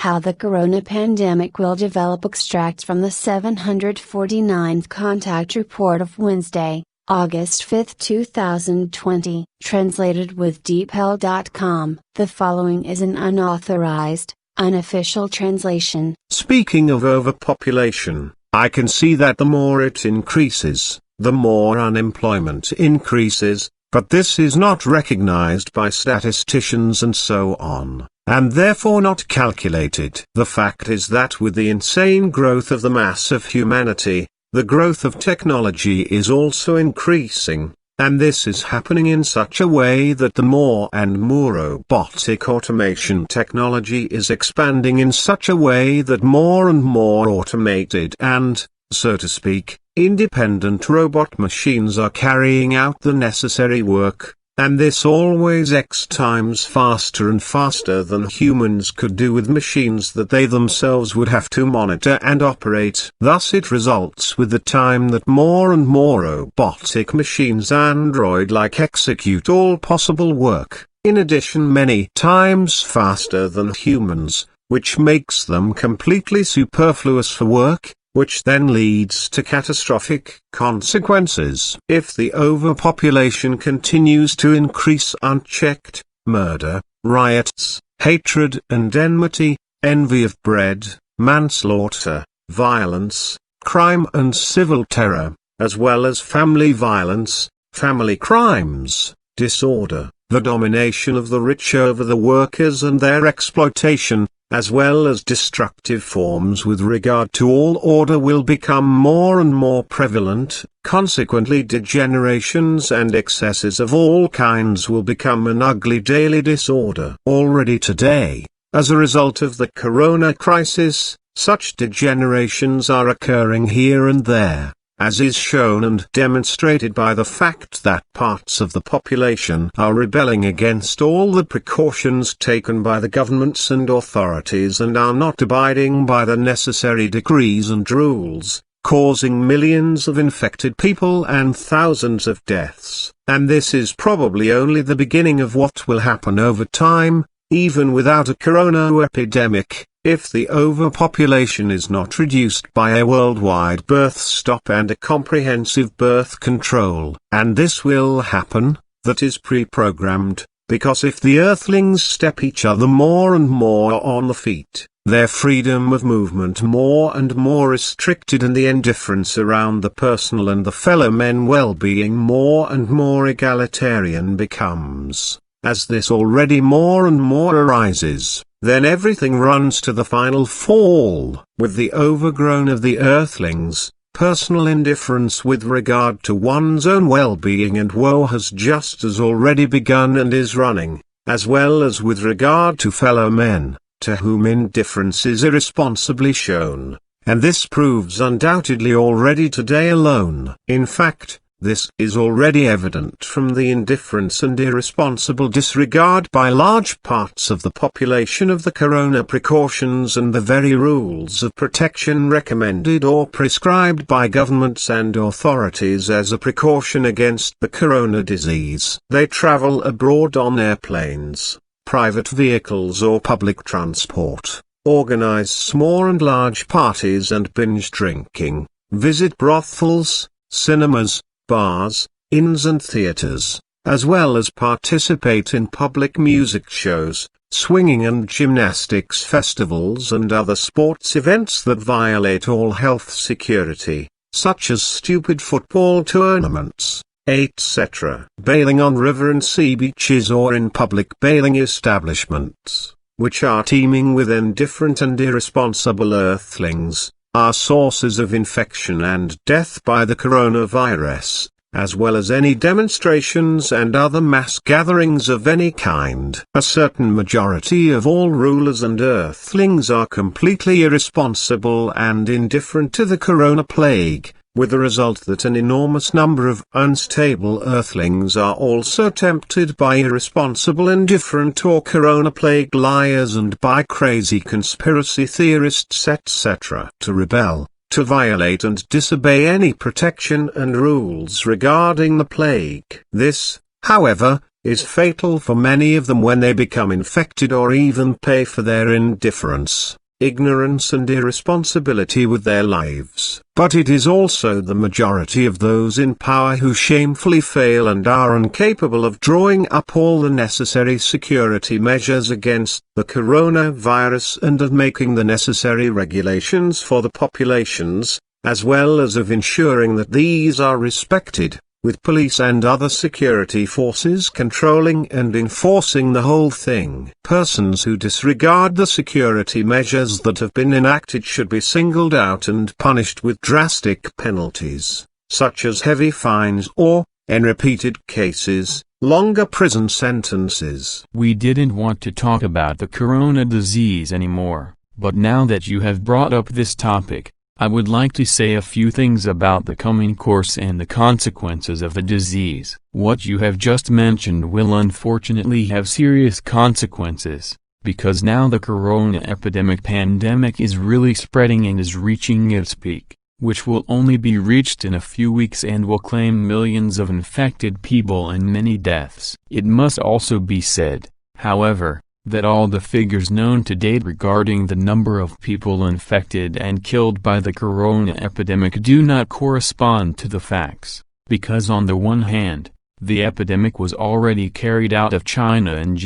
How the corona pandemic will develop. Extracts from the 749th Contact Report of Wednesday, August 5, 2020. Translated with DeepL.com. The following is an unauthorized, unofficial translation. Speaking of overpopulation, I can see that the more it increases, the more unemployment increases, but this is not recognized by statisticians and so on, and therefore not calculated. The fact is that with the insane growth of the mass of humanity, the growth of technology is also increasing, and this is happening in such a way that the more and more robotic automation technology is expanding in such a way that more and more automated and, so to speak, independent robot machines are carrying out the necessary work, and this always X times faster and faster than humans could do with machines that they themselves would have to monitor and operate. Thus it results with the time that more and more robotic machines android-like execute all possible work, in addition many times faster than humans, which makes them completely superfluous for work, which then leads to catastrophic consequences. If the overpopulation continues to increase unchecked, murder, riots, hatred and enmity, envy of bread, manslaughter, violence, crime and civil terror, as well as family violence, family crimes, disorder, the domination of the rich over the workers and their exploitation, as well as destructive forms with regard to all order will become more and more prevalent. Consequently, degenerations and excesses of all kinds will become an ugly daily disorder. Already today, as a result of the corona crisis, such degenerations are occurring here and there, as is shown and demonstrated by the fact that parts of the population are rebelling against all the precautions taken by the governments and authorities and are not abiding by the necessary decrees and rules, causing millions of infected people and thousands of deaths. And this is probably only the beginning of what will happen over time, even without a corona epidemic. If the overpopulation is not reduced by a worldwide birth stop and a comprehensive birth control. And this will happen, that is pre-programmed, because if the earthlings step each other more and more on the feet, their freedom of movement more and more restricted and the indifference around the personal and the fellow men well-being more and more egalitarian becomes. As this already more and more arises, then everything runs to the final fall. With the overgrown of the earthlings, personal indifference with regard to one's own well-being and woe has just as already begun and is running, as well as with regard to fellow men, to whom indifference is irresponsibly shown, and this proves undoubtedly already today alone. In fact, this is already evident from the indifference and irresponsible disregard by large parts of the population of the corona precautions and the very rules of protection recommended or prescribed by governments and authorities as a precaution against the corona disease. They travel abroad on airplanes, private vehicles or public transport, organize small and large parties and binge drinking, visit brothels, cinemas, bars, inns and theaters, as well as participate in public music shows, swinging and gymnastics festivals and other sports events that violate all health security, such as stupid football tournaments, etc. Bailing on river and sea beaches or in public bailing establishments, which are teeming with indifferent and irresponsible earthlings, are sources of infection and death by the coronavirus, as well as any demonstrations and other mass gatherings of any kind. A certain majority of all rulers and earthlings are completely irresponsible and indifferent to the corona plague, with the result that an enormous number of unstable earthlings are also tempted by irresponsible, indifferent or corona-plagued liars and by crazy conspiracy theorists etc. to rebel, to violate and disobey any protection and rules regarding the plague. This, however, is fatal for many of them when they become infected or even pay for their indifference, ignorance and irresponsibility with their lives. But it is also the majority of those in power who shamefully fail and are incapable of drawing up all the necessary security measures against the coronavirus and of making the necessary regulations for the populations, as well as of ensuring that these are respected, with police and other security forces controlling and enforcing the whole thing. Persons who disregard the security measures that have been enacted should be singled out and punished with drastic penalties, such as heavy fines or, in repeated cases, longer prison sentences. We didn't want to talk about the corona disease anymore, but now that you have brought up this topic, I would like to say a few things about the coming course and the consequences of the disease. What you have just mentioned will unfortunately have serious consequences, because now the corona pandemic is really spreading and is reaching its peak, which will only be reached in a few weeks and will claim millions of infected people and many deaths. It must also be said, however, that all the figures known to date regarding the number of people infected and killed by the corona epidemic do not correspond to the facts, because on the one hand, the epidemic was already carried out of China in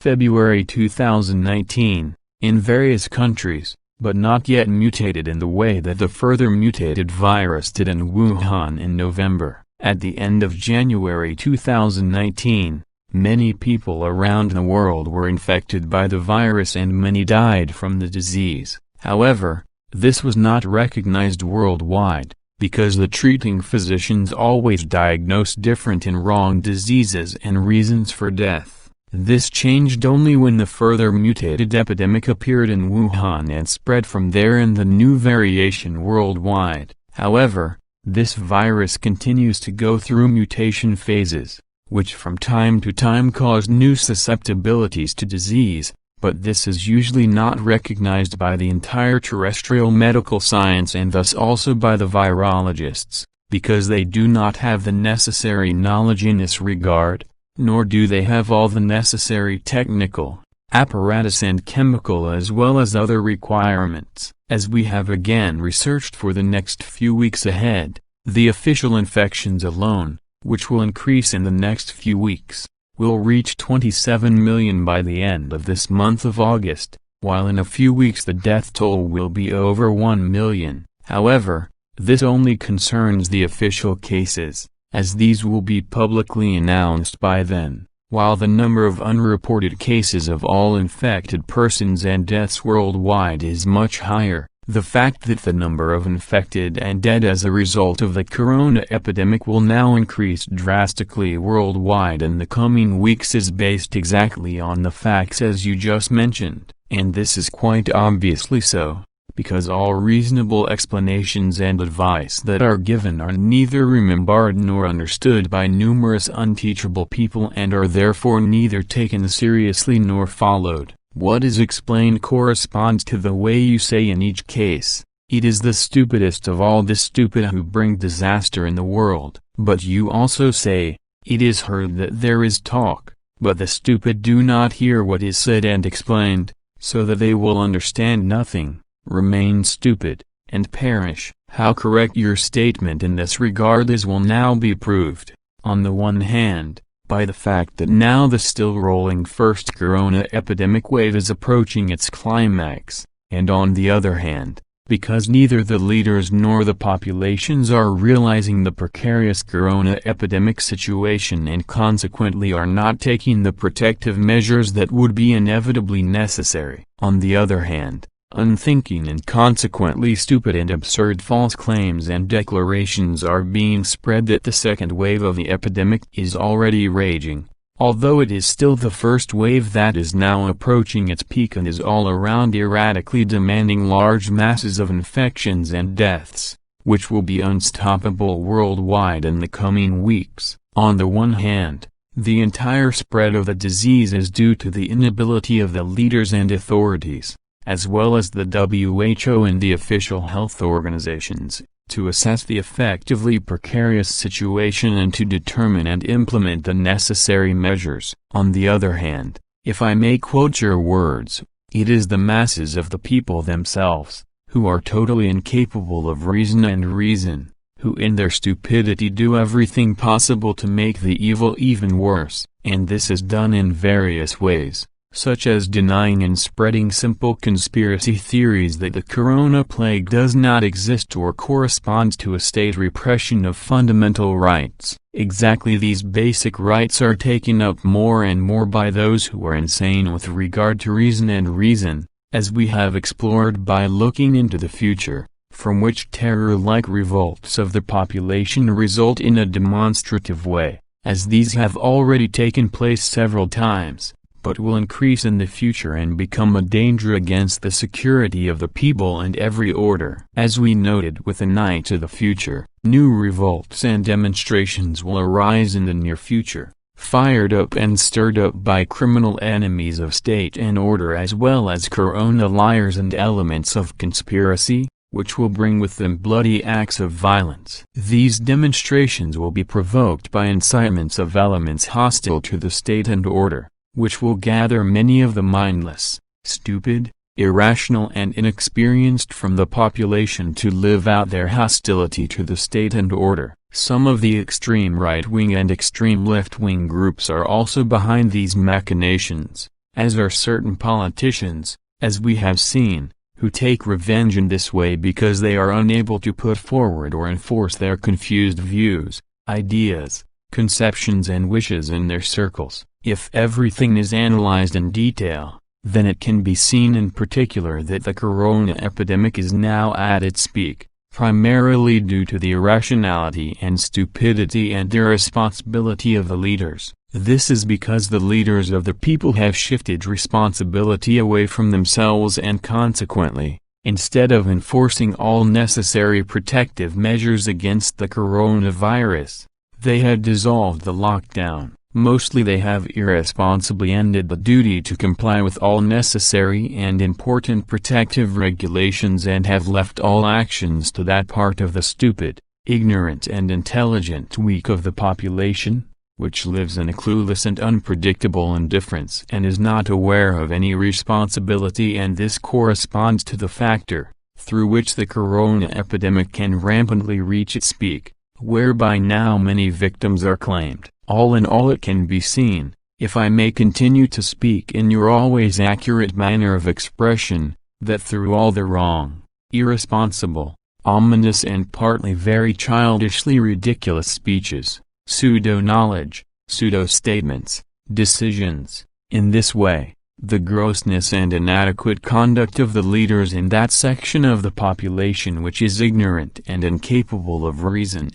February 2019, in various countries, but not yet mutated in the way that the further mutated virus did in Wuhan in November. At the end of January 2019, many people around the world were infected by the virus and many died from the disease. However, this was not recognized worldwide, because the treating physicians always diagnosed different and wrong diseases and reasons for death. This changed only when the further mutated epidemic appeared in Wuhan and spread from there in the new variation worldwide. However, this virus continues to go through mutation phases, which from time to time cause new susceptibilities to disease, but this is usually not recognized by the entire terrestrial medical science and thus also by the virologists, because they do not have the necessary knowledge in this regard, nor do they have all the necessary technical, apparatus and chemical as well as other requirements. As we have again researched for the next few weeks ahead, the official infections alone, which will increase in the next few weeks, will reach 27 million by the end of this month of August, while in a few weeks the death toll will be over 1 million. However, this only concerns the official cases, as these will be publicly announced by then, while the number of unreported cases of all infected persons and deaths worldwide is much higher. The fact that the number of infected and dead as a result of the corona epidemic will now increase drastically worldwide in the coming weeks is based exactly on the facts as you just mentioned, and this is quite obviously so, because all reasonable explanations and advice that are given are neither remembered nor understood by numerous unteachable people and are therefore neither taken seriously nor followed. What is explained corresponds to the way you say in each case. It is the stupidest of all the stupid who bring disaster in the world. But you also say, it is heard that there is talk, but the stupid do not hear what is said and explained, so that they will understand nothing, remain stupid, and perish. How correct your statement in this regard is will now be proved, on the one hand, by the fact that now the still rolling first corona epidemic wave is approaching its climax, and on the other hand, because neither the leaders nor the populations are realizing the precarious corona epidemic situation and consequently are not taking the protective measures that would be inevitably necessary. On the other hand, unthinking and consequently stupid and absurd false claims and declarations are being spread that the second wave of the epidemic is already raging, although it is still the first wave that is now approaching its peak and is all around erratically demanding large masses of infections and deaths, which will be unstoppable worldwide in the coming weeks. On the one hand, the entire spread of the disease is due to the inability of the leaders and authorities, as well as the WHO and the official health organizations, to assess the effectively precarious situation and to determine and implement the necessary measures. On the other hand, if I may quote your words, it is the masses of the people themselves, who are totally incapable of reason, who in their stupidity do everything possible to make the evil even worse, and this is done in various ways, such as denying and spreading simple conspiracy theories that the corona plague does not exist or corresponds to a state repression of fundamental rights. Exactly these basic rights are taken up more and more by those who are insane with regard to reason, as we have explored by looking into the future, from which terror-like revolts of the population result in a demonstrative way, as these have already taken place several times, but will increase in the future and become a danger against the security of the people and every order. As we noted with an eye to the future, new revolts and demonstrations will arise in the near future, fired up and stirred up by criminal enemies of state and order as well as corona liars and elements of conspiracy, which will bring with them bloody acts of violence. These demonstrations will be provoked by incitements of elements hostile to the state and order, which will gather many of the mindless, stupid, irrational and inexperienced from the population to live out their hostility to the state and order. Some of the extreme right-wing and extreme left-wing groups are also behind these machinations, as are certain politicians, as we have seen, who take revenge in this way because they are unable to put forward or enforce their confused views, ideas, conceptions and wishes in their circles. If everything is analyzed in detail, then it can be seen in particular that the corona epidemic is now at its peak, primarily due to the irrationality and stupidity and irresponsibility of the leaders. This is because the leaders of the people have shifted responsibility away from themselves and consequently, instead of enforcing all necessary protective measures against the coronavirus, they had dissolved the lockdown. Mostly they have irresponsibly ended the duty to comply with all necessary and important protective regulations and have left all actions to that part of the stupid, ignorant and intelligent weak of the population, which lives in a clueless and unpredictable indifference and is not aware of any responsibility, and this corresponds to the factor, through which the corona epidemic can rampantly reach its peak, whereby now many victims are claimed. All in all, it can be seen, if I may continue to speak in your always accurate manner of expression, that through all the wrong, irresponsible, ominous and partly very childishly ridiculous speeches, pseudo-knowledge, pseudo-statements, decisions, in this way, the grossness and inadequate conduct of the leaders in that section of the population which is ignorant and incapable of reason,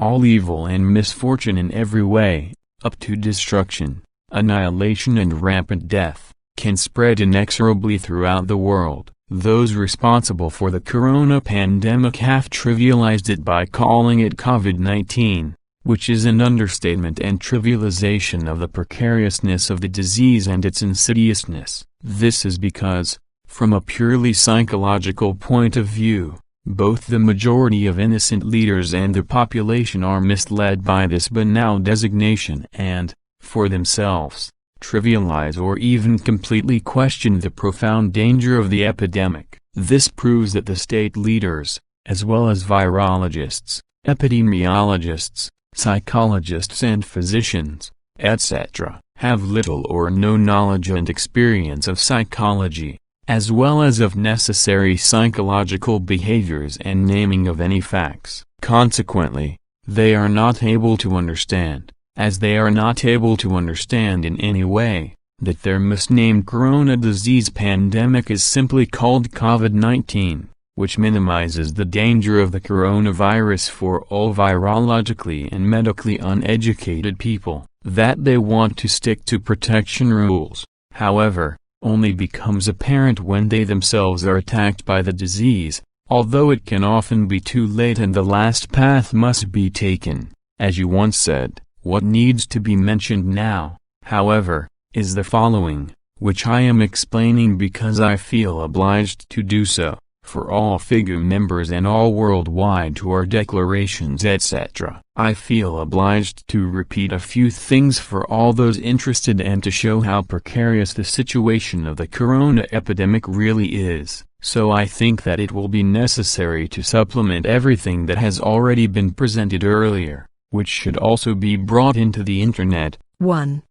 all evil and misfortune in every way, up to destruction, annihilation and rampant death, can spread inexorably throughout the world. Those responsible for the corona pandemic have trivialized it by calling it COVID-19, which is an understatement and trivialization of the precariousness of the disease and its insidiousness. This is because, from a purely psychological point of view, both the majority of innocent leaders and the population are misled by this banal designation and, for themselves, trivialize or even completely question the profound danger of the epidemic. This proves that the state leaders, as well as virologists, epidemiologists, psychologists and physicians, etc., have little or no knowledge and experience of psychology, as well as of necessary psychological behaviors and naming of any facts. Consequently, they are not able to understand, as they are not able to understand in any way, that their misnamed corona disease pandemic is simply called COVID-19, which minimizes the danger of the coronavirus for all virologically and medically uneducated people. That they want to stick to protection rules, however, only becomes apparent when they themselves are attacked by the disease, although it can often be too late and the last path must be taken. As you once said, what needs to be mentioned now, however, is the following, which I am explaining because I feel obliged to do so. for all FIGU members and all worldwide to our declarations etc. I feel obliged to repeat a few things for all those interested and to show how precarious the situation of the corona epidemic really is. So I think that it will be necessary to supplement everything that has already been presented earlier, which should also be brought into the internet. 1.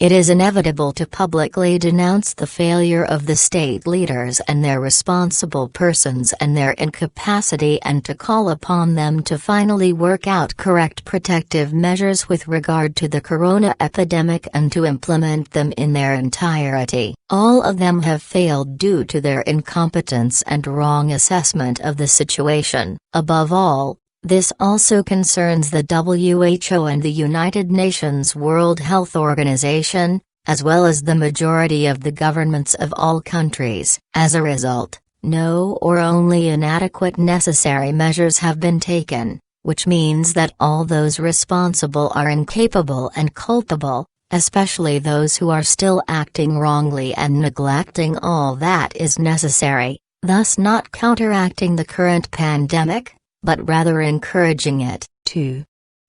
It is inevitable to publicly denounce the failure of the state leaders and their responsible persons and their incapacity, and to call upon them to finally work out correct protective measures with regard to the corona epidemic and to implement them in their entirety. All of them have failed due to their incompetence and wrong assessment of the situation. Above all, this also concerns the WHO and the United Nations World Health Organization, as well as the majority of the governments of all countries. As a result, no or only inadequate necessary measures have been taken, which means that all those responsible are incapable and culpable, especially those who are still acting wrongly and neglecting all that is necessary, thus not counteracting the current pandemic, but rather encouraging it. 2.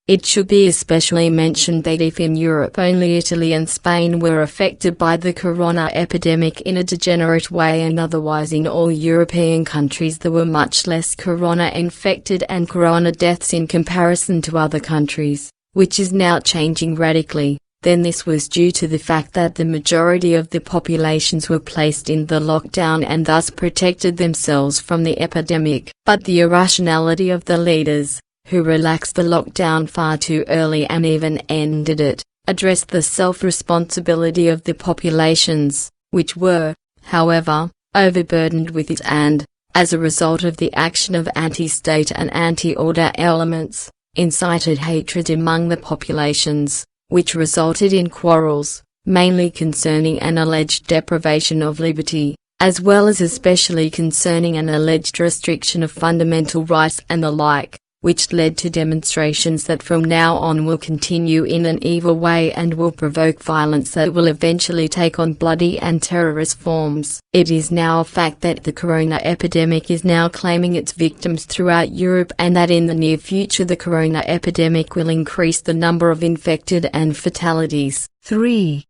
It should be especially mentioned that if in Europe only Italy and Spain were affected by the corona epidemic in a degenerate way, and otherwise in all European countries there were much less corona infected and corona deaths in comparison to other countries, which is now changing radically, then this was due to the fact that the majority of the populations were placed in the lockdown and thus protected themselves from the epidemic. But the irrationality of the leaders, who relaxed the lockdown far too early and even ended it, addressed the self-responsibility of the populations, which were, however, overburdened with it and, as a result of the action of anti-state and anti-order elements, incited hatred among the populations, which resulted in quarrels, mainly concerning an alleged deprivation of liberty, as well as especially concerning an alleged restriction of fundamental rights and the like, which led to demonstrations that from now on will continue in an evil way and will provoke violence that will eventually take on bloody and terrorist forms. It is now a fact that the corona epidemic is now claiming its victims throughout Europe, and that in the near future the corona epidemic will increase the number of infected and fatalities. 3.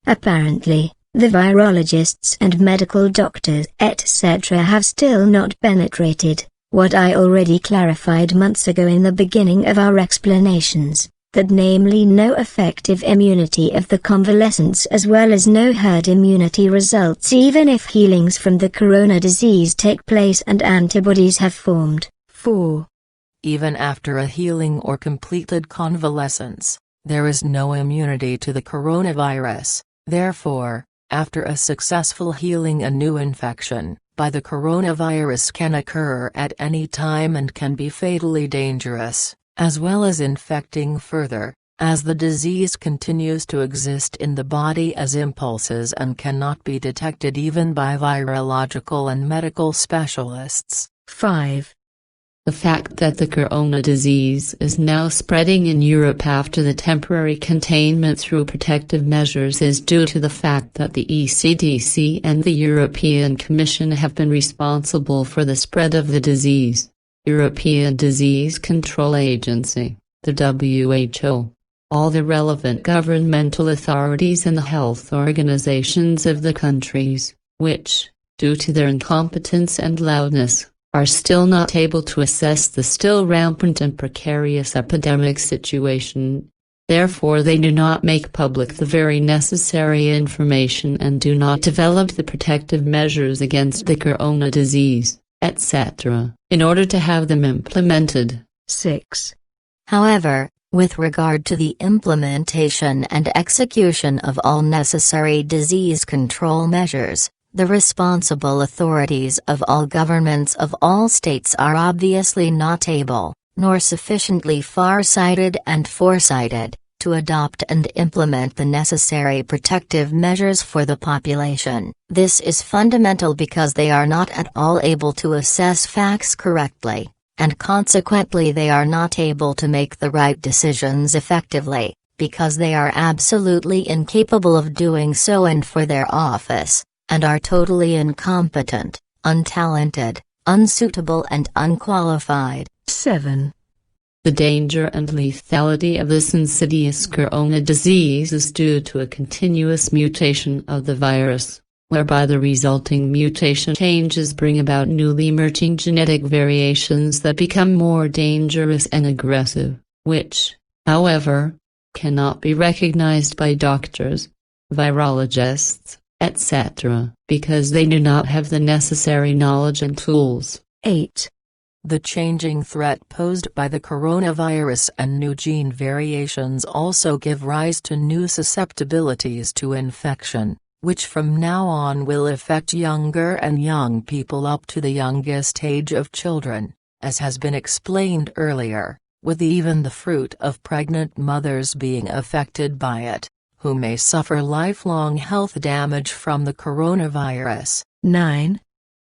Apparently, the virologists and medical doctors etc. have still not penetrated what I already clarified months ago in the beginning of our explanations, that namely no effective immunity of the convalescents as well as no herd immunity results even if healings from the corona disease take place and antibodies have formed. 4. Even after a healing or completed convalescence, there is no immunity to the coronavirus. Therefore, after a successful healing, a new infection by the coronavirus can occur at any time and can be fatally dangerous, as well as infecting further, as the disease continues to exist in the body as impulses and cannot be detected even by virological and medical specialists. 5. The fact that the corona disease is now spreading in Europe after the temporary containment through protective measures is due to the fact that the ECDC and the European Commission have been responsible for the spread of the disease. European Disease Control Agency, the WHO, all the relevant governmental authorities and the health organizations of the countries, which, due to their incompetence and loudness, are still not able to assess the still rampant and precarious epidemic situation. Therefore they do not make public the very necessary information and do not develop the protective measures against the corona disease, etc., in order to have them implemented. 6. However, with regard to the implementation and execution of all necessary disease control measures, the responsible authorities of all governments of all states are obviously not able, nor sufficiently far-sighted and foresighted, to adopt and implement the necessary protective measures for the population. This is fundamental because they are not at all able to assess facts correctly, and consequently they are not able to make the right decisions effectively, because they are absolutely incapable of doing so and for their office, and are totally incompetent, untalented, unsuitable and unqualified. 7. The danger and lethality of this insidious corona disease is due to a continuous mutation of the virus, whereby the resulting mutation changes bring about newly emerging genetic variations that become more dangerous and aggressive, which, however, cannot be recognized by doctors, virologists, etc., because they do not have the necessary knowledge and tools. 8. The changing threat posed by the coronavirus and new gene variations also give rise to new susceptibilities to infection, which from now on will affect younger and young people up to the youngest age of children, as has been explained earlier, with even the fruit of pregnant mothers being affected by it, who may suffer lifelong health damage from the coronavirus. 9.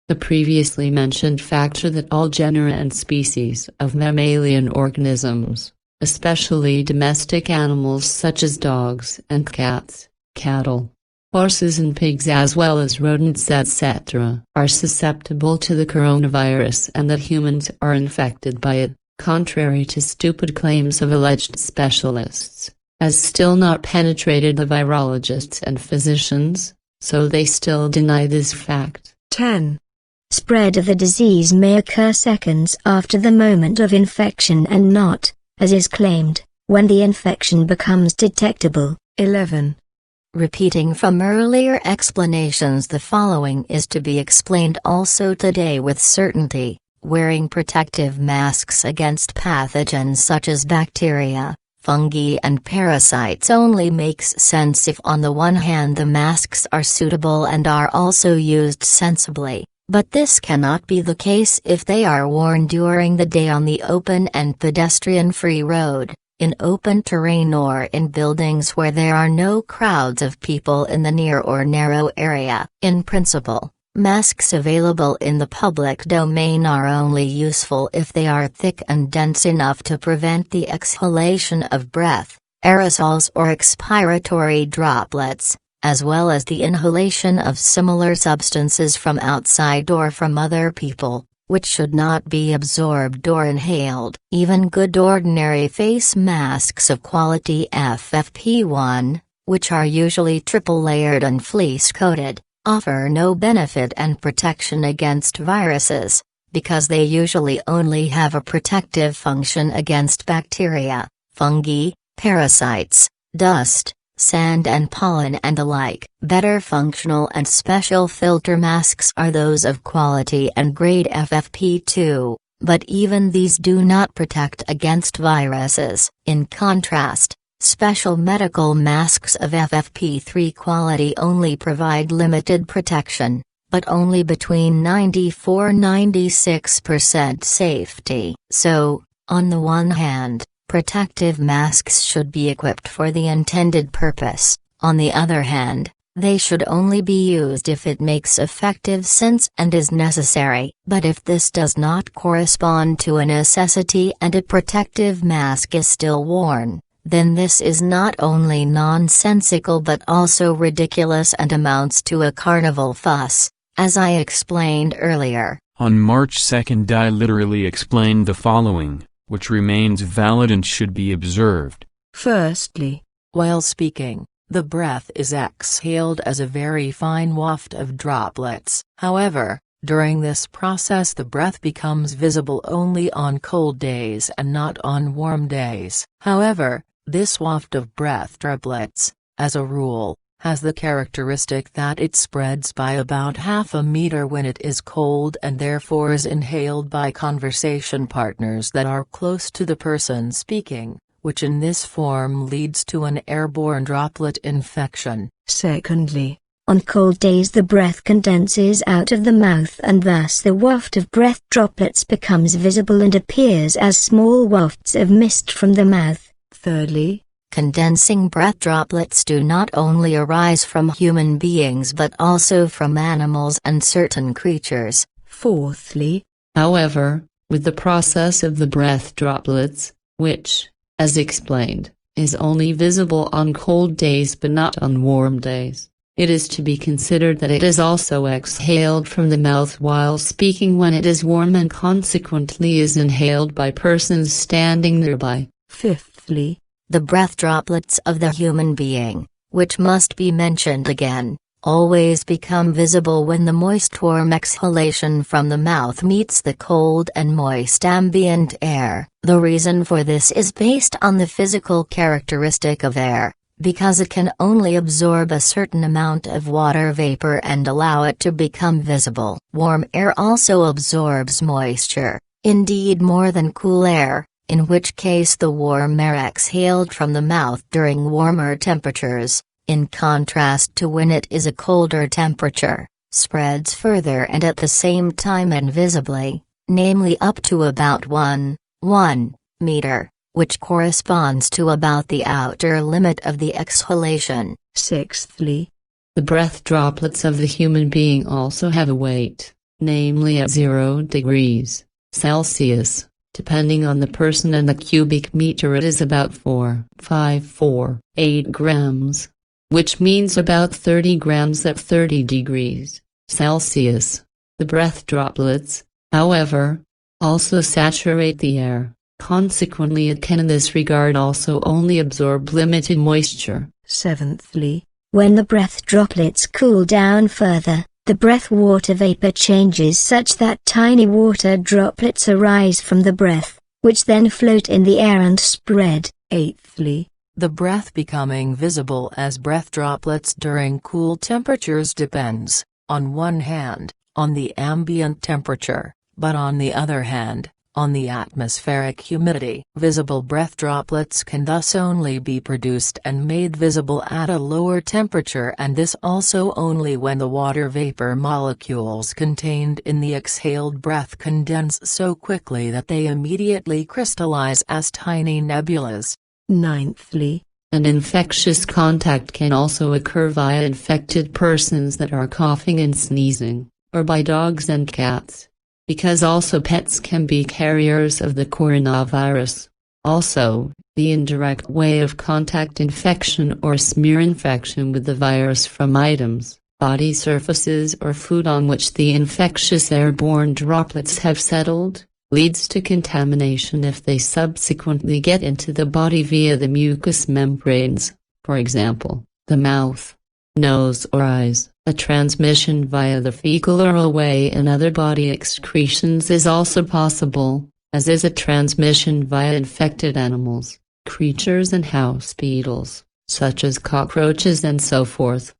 The previously mentioned factor that all genera and species of mammalian organisms, especially domestic animals such as dogs and cats, cattle, horses and pigs as well as rodents etc., are susceptible to the coronavirus and that humans are infected by it, contrary to stupid claims of alleged specialists, has still not penetrated the virologists and physicians, so they still deny this fact. 10. Spread of the disease may occur seconds after the moment of infection and not, as is claimed, when the infection becomes detectable. 11. Repeating from earlier explanations, the following is to be explained also today with certainty. Wearing protective masks against pathogens such as bacteria, fungi and parasites only makes sense if on the one hand the masks are suitable and are also used sensibly. But this cannot be the case if they are worn during the day on the open and pedestrian-free road, in open terrain or in buildings where there are no crowds of people in the near or narrow area. In principle, masks available in the public domain are only useful if they are thick and dense enough to prevent the exhalation of breath, aerosols or expiratory droplets, as well as the inhalation of similar substances from outside or from other people, which should not be absorbed or inhaled. Even good ordinary face masks of quality FFP1, which are usually triple-layered and fleece-coated, offer no benefit and protection against viruses, because they usually only have a protective function against bacteria, fungi, parasites, dust, sand and pollen and the like. Better functional and special filter masks are those of quality and grade FFP2, but even these do not protect against viruses. In contrast, special medical masks of FFP3 quality only provide limited protection, but only between 94–96% safety. So, on the one hand, protective masks should be equipped for the intended purpose. On the other hand, they should only be used if it makes effective sense and is necessary. But if this does not correspond to a necessity and a protective mask is still worn, then this is not only nonsensical but also ridiculous and amounts to a carnival fuss, as I explained earlier. On March 2nd I literally explained the following, which remains valid and should be observed. Firstly, while speaking, the breath is exhaled as a very fine waft of droplets. However, during this process the breath becomes visible only on cold days and not on warm days. However, this waft of breath droplets, as a rule, has the characteristic that it spreads by about half a meter when it is cold and therefore is inhaled by conversation partners that are close to the person speaking, which in this form leads to an airborne droplet infection. Secondly, on cold days the breath condenses out of the mouth and thus the waft of breath droplets becomes visible and appears as small wafts of mist from the mouth. Thirdly, condensing breath droplets do not only arise from human beings but also from animals and certain creatures. Fourthly, however, with the process of the breath droplets, which, as explained, is only visible on cold days but not on warm days, It is to be considered that it is also exhaled from the mouth while speaking when it is warm and consequently is inhaled by persons standing nearby. Fifthly, the breath droplets of the human being, which must be mentioned again, always become visible when the moist warm exhalation from the mouth meets the cold and moist ambient air. The reason for this is based on the physical characteristic of air, because it can only absorb a certain amount of water vapor and allow it to become visible. Warm air also absorbs moisture, indeed more than cool air, in which case the warm air exhaled from the mouth during warmer temperatures, in contrast to when it is a colder temperature, spreads further and at the same time invisibly, namely up to about 1 meter, which corresponds to about the outer limit of the exhalation. Sixthly, the breath droplets of the human being also have a weight, namely at 0 degrees Celsius, depending on the person and the cubic meter it is about 4.548 grams, which means about 30 grams at 30 degrees Celsius. The breath droplets, however, also saturate the air. Consequently it can in this regard also only absorb limited moisture. Seventhly, when the breath droplets cool down further, the breath water vapor changes such that tiny water droplets arise from the breath, which then float in the air and spread. Eighthly, the breath becoming visible as breath droplets during cool temperatures depends, on one hand, on the ambient temperature, but on the other hand, on the atmospheric humidity. Visible breath droplets can thus only be produced and made visible at a lower temperature, and this also only when the water vapor molecules contained in the exhaled breath condense so quickly that they immediately crystallize as tiny nebulas. Ninthly, an infectious contact can also occur via infected persons that are coughing and sneezing, or by dogs and cats, because also pets can be carriers of the coronavirus. Also, the indirect way of contact infection or smear infection with the virus from items, body surfaces or food on which the infectious airborne droplets have settled, leads to contamination if they subsequently get into the body via the mucous membranes, for example, the mouth, nose or eyes. A transmission via the fecal or airway and other body excretions is also possible, as is a transmission via infected animals, creatures and house beetles, such as cockroaches and so forth.